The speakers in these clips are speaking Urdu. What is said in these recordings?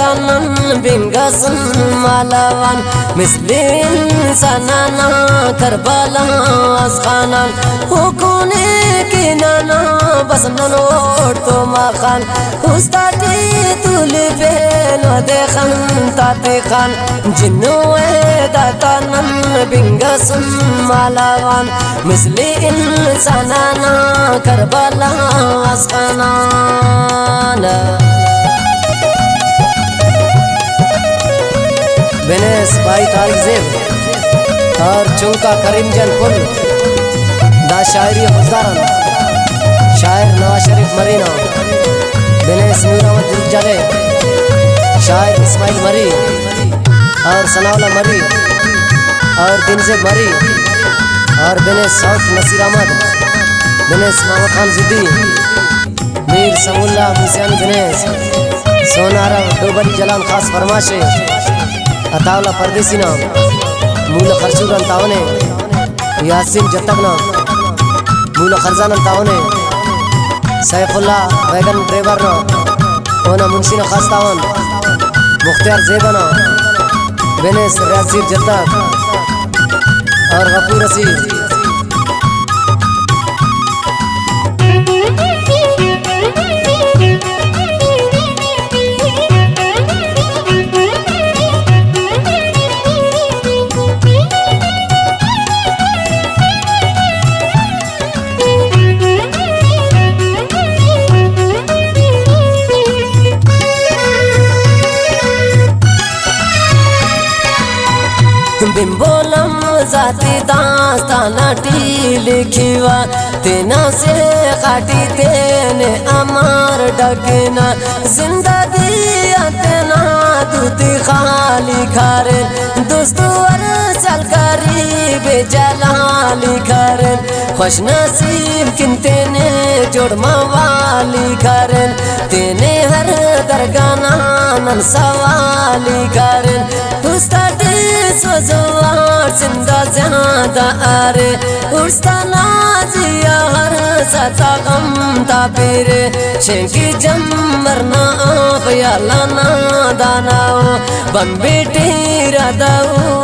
داتانن بنگسن مالوان مثل انسانانا کربلا از خانان حکونے کی نانا بس ننوڑ تو ماخان استاتی تولی پیلو دے خان تاتی خان جنوے داتانن بنگسن مالوان مثل انسانانا کربلا از خانان بنیس بائی طارق زیب اور چونکا کریم جن پل دا شاعری خزداران شاعر نواز شریف مرینا بنیس میر احمد دلجالے شاعر اسماعیل مری اور ثناءاللہ مری اور دنزیب مری اور بنیس ساؤتھ نصیر احمد بنیس محمد خان زدی میر سمو اللہ موسیانی بنیس سونارا دوبری جلان خاص فرماشے عطاولا پردیسی نام مولا خرشور انتاونے یاسین جتک نام مولا خرزان انتاونے سیف اللہ ویگن ڈریور نام اونا منشین خاص تاون مختار زیبنا بینیس ریاضیر جتک اور غفور رسید بمبولم ذاتی داستانا ٹی لکھیوا تینا سے خاٹی تینے امار ڈکنا زندگی تینا دوتی خالی کھارن دوستو ورسل قریب جلالی کھارن خوش نصیب کن تینے جوڑ موالی کھارن تینے ہر درگانا نن سوالی کھارن دوستا سوزوار زندہ زیادہ آرے ارستا نازیا ہر ستا غم تا پیرے شنکی جمرنا آپ یا لانا داناو بم بیٹی رادا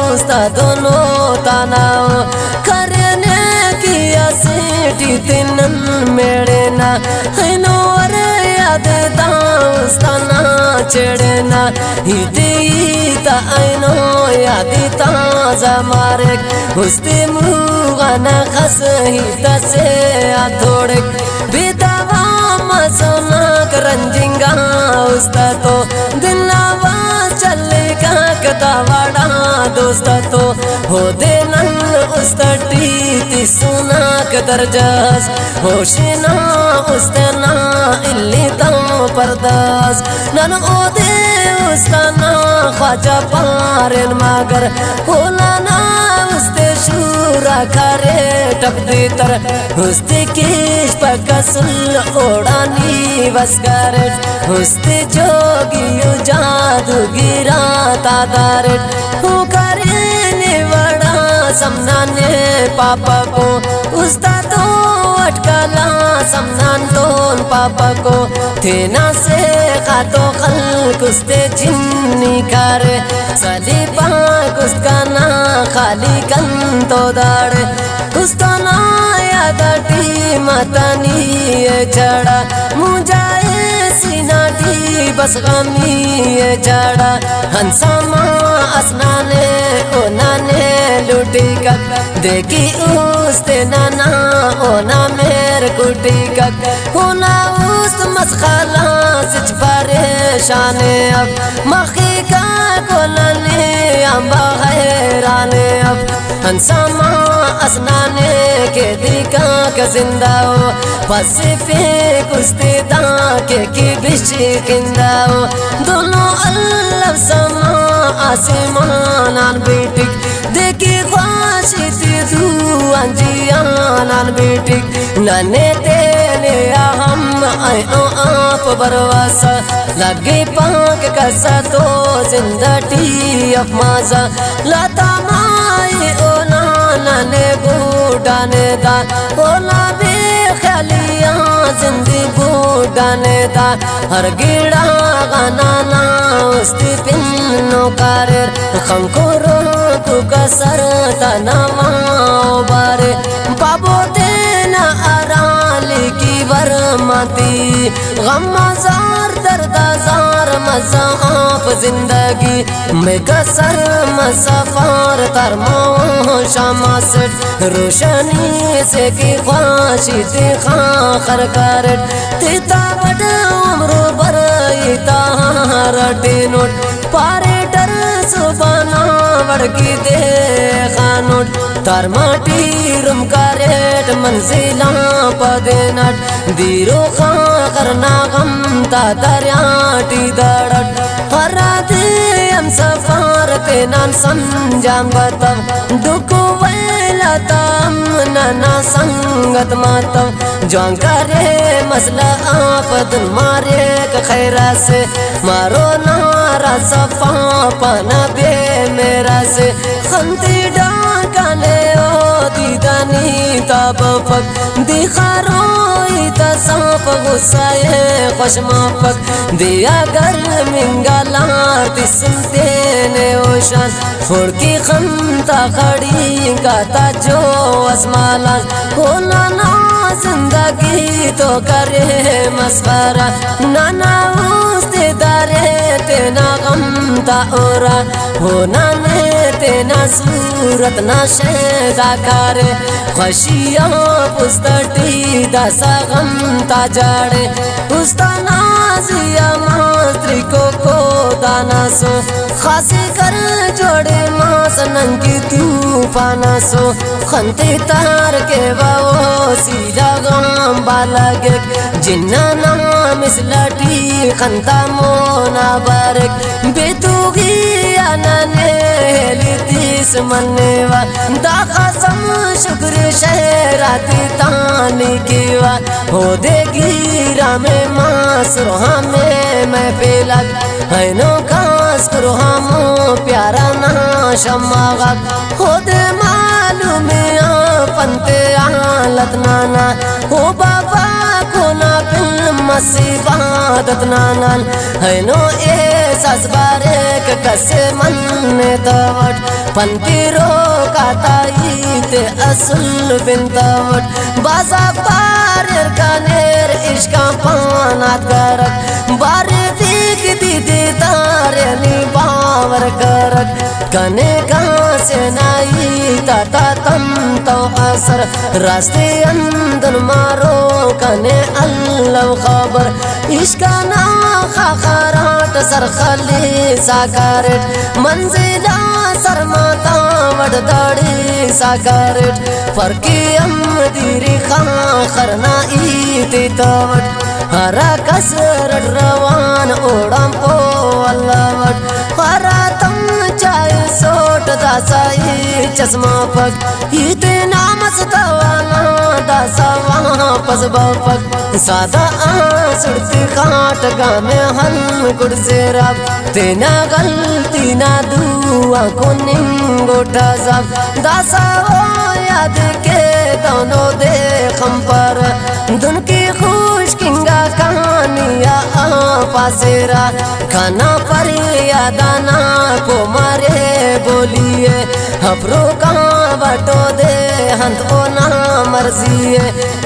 استا دونوں تاناو کرنے کیا سیٹی تنن میڑینا ہنور یاد داستانا چڑنا ہی دیتا اینو یادی تازہ مارک ہستی موغانا خس ہی تسے آتھوڑک بیداوا مسوناک رنجنگا استا تو دلناوا چلے کا کتاواڑا دوستا تو ہو دینن استا ٹیتی سوناک درجاز ہوشنا استنا اللی تاو پرداز نن او دے استنا خواجہ پارن ماگر ہولانا استے شورا کھارے ٹپ دیتر استے کیش پکسل اوڑانی وسکارت استے جوگیو جادو گیرا تادارت ہو کرنے وڑا سمنانے پاپا کو استا تو اٹکالا سمنان دون پاپا کو تینا سے خاتو خلق استے جنی کارے سلی پاک اسکانا خالی کن تو داڑے استانا یادا ٹیمتانی چڑا مجھائے سینا ٹی بس غمی چڑا ہنساما اسنانے اونانے لوٹی کک دیکھی استے نانا اونا میر کٹی کک ہونا اس مسخالا سچ پریشانے اب مخی کا کولنے امبا حیرانے اب ہنساما اسنانے کے دیکھا کا زندہ ہو پسی پہ کستے دا کے کی بشی کندہ ہو دونوں اللہ سما آسمانان بیٹک دیکھی خواشی تیزو انجیانان بیٹک نانے تینے ہم آئے آپ برواسا لگی پاک کسا تو زندہ ٹی اف مازا لاتا مائی اونا نانے گوڑانے دا اونا بے خیالیاں زندی بوڈانے دا ہر گیڑا غنانا استی پنو کارر خنکورو کو کسر تنواو بارے بابو دینا ارالی کی برماتی غم زار درد زار مزاف زندگی میں کسر مسافار ترماو شاماسٹ روشنی سے کی خواشی تی خاخر کارٹ تیتا بڑ عمرو برائی تارٹی نوٹ پارے ڈر سبانا وڑکی دے خانوٹ تار ماٹی رم کاریٹ منزلہ پدینٹ دیرو خاخر ناغم تا دریاٹی دڑٹ ہرا دیم سفار تینان سنجام بتو دکو ویلا تام نانا سنگت ماتو جوان کرے مسئلہ آفد مارے خیرہ سے مارو نارا صفا پانا بے میرا سے خنتی ڈاکانے او دیدانی تاب پک دی خاروئی تصاف غصائے خوشما پک دیا گرمنگا لارتی سنتینے اوشان پھوڑ کی خنتا کھڑی گاتا جو اسمالان ہونا نا زندگی تو کرے مسخرہ نانا استے دارے تینا غم تا اورا ہونا نے تینا صورت نا شیدہ کارے خوشیاں پستٹی دا سا غم تا جاڑے استا نازیا ماتری کو دانا سو خاصی کر جوڑے ماس ننکی توفانا سو خنتی تار کے باو سیدھا غم بالگے جنانا مسلٹی خنتا مونا بارک بیتوگی آنا نیلی تیس منیوا دا خسم شکر شہراتی تانی کیوا ہو دے گیرا میں ماس روحا میں پیلک اینو کاس کرو ہمو پیارا نا شماغا خود معلومی آفنتے آلت نانا او بابا کونا پل مسیبادت نانان اینو احساس بارک کسے من توٹ پنتی رو کاتایت اصل بنتوٹ بازا پارر کانیر عشقا پانات کرک باری دیکھ دیدی تارینی باور کرک کنے کہاں سے نائی تا تم تو اثر راستے اندر مارو کنے اللہ خبر عشقا نا خاخرات سر خلی ساکارٹ منزلہ سر ماتا وڈ داڑی ساکارٹ فرقی ام دیری خاخر نائی تی توٹ ہرا کسر روان اوڑام پو اللہ وٹ ہرا تم چائے سوٹ دا سائی چسما پک ہیتے نامس دوانا دا سا وہاں پس باپک سادہ آسڑتی کھاٹ گامے ہن گڑ سے رب تینا غلطی نا دعا کو ننگوٹا زب دا سا وہ یاد کے دونوں دے خمپر دن کی خوش کنگا کہانیا آپا سیرا کھانا پر یادانا کو مارے بولیے ہپرو کہاں بٹو دے ہنت او نا مرضیے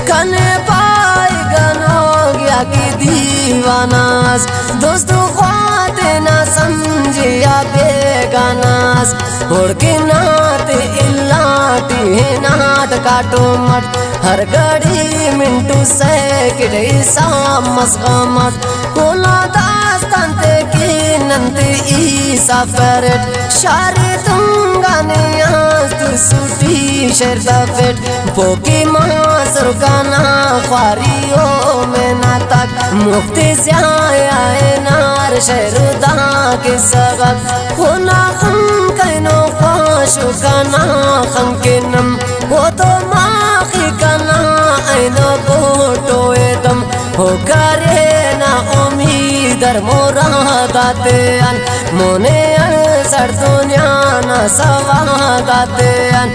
کنے پائی گنو گیا کی دیواناس دوستو خواتے نا سمجھیا بیگاناس اڑ کے نات الاٹی ہے نات کاٹو مٹ ہر گڑی منٹو سیکڑ عیسیٰ مسغمت کولا داستان تے کی ننتی عیسیٰ فرٹ شاری تنگانی آست سوٹی شرطہ فٹ پوکی ماسر کانا خواریوں میں ناتک مفتی زیائے نار شہر دا کے سغت خونا خم کینو خواشو کانا خم کنم وہ تو ماخی کانا اینو بوٹو ایدم ہو کرے نا امیدر مراداتے ان مونے ان سر دنیا نا سواداتے ان